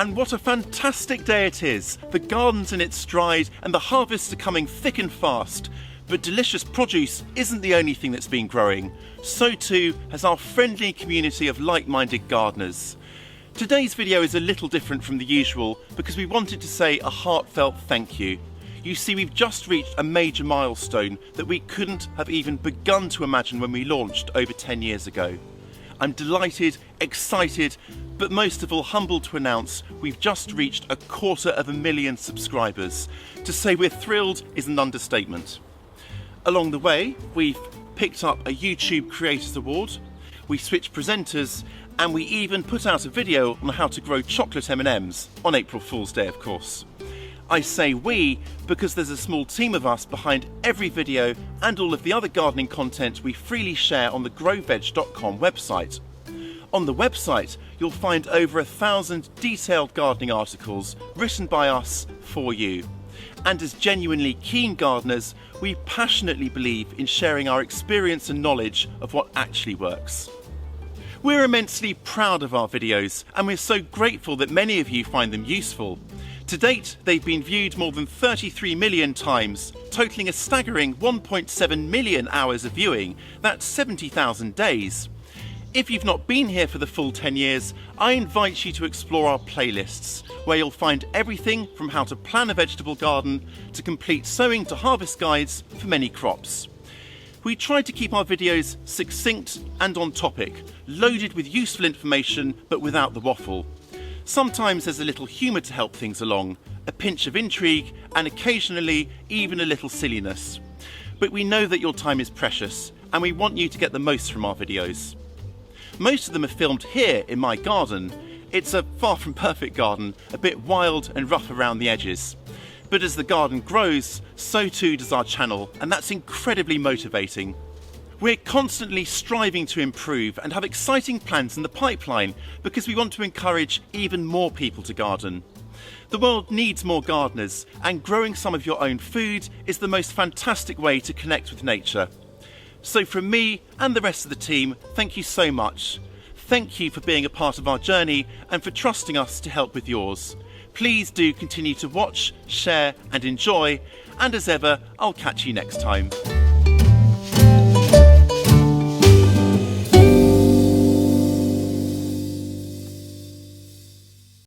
And what a fantastic day it is! The garden's in its stride and the harvests are coming thick and fast. But delicious produce isn't the only thing that's been growing. So too has our friendly community of like-minded gardeners. Today's video is a little different from the usual because we wanted to say a heartfelt thank you. You see, we've just reached a major milestone that we couldn't have even begun to imagine when we launched over 10 years ago. I'm delighted, excited, but most of all humbled to announce we've just reached 250,000 subscribers. To say we're thrilled is an understatement. Along the way, we've picked up a YouTube Creators Award, we switched presenters, and we even put out a video on how to grow chocolate M&Ms, on April Fool's Day of course. I say we because there's a small team of us behind every video and all of the other gardening content we freely share on the growveg.com website. On the website you'll find over 1,000 detailed gardening articles written by us for you. And as genuinely keen gardeners, we passionately believe in sharing our experience and knowledge of what actually works. We're immensely proud of our videos and we're so grateful that many of you find them useful. To date, they've been viewed more than 33 million times, totalling a staggering 1.7 million hours of viewing. That's 70,000 days. If you've not been here for the full 10 years, I invite you to explore our playlists, where you'll find everything from how to plan a vegetable garden to complete sowing to harvest guides for many crops. We try to keep our videos succinct and on topic, loaded with useful information but without the waffle. Sometimes there's a little humour to help things along, a pinch of intrigue and occasionally even a little silliness. But we know that your time is precious and we want you to get the most from our videos. Most of them are filmed here in my garden. It's a far from perfect garden, a bit wild and rough around the edges. But as the garden grows, so too does our channel, and that's incredibly motivating. We're constantly striving to improve and have exciting plans in the pipeline because we want to encourage even more people to garden. The world needs more gardeners, and growing some of your own food is the most fantastic way to connect with nature. So from me and the rest of the team, thank you so much. Thank you for being a part of our journey and for trusting us to help with yours. Please do continue to watch, share and enjoy, and as ever, I'll catch you next time.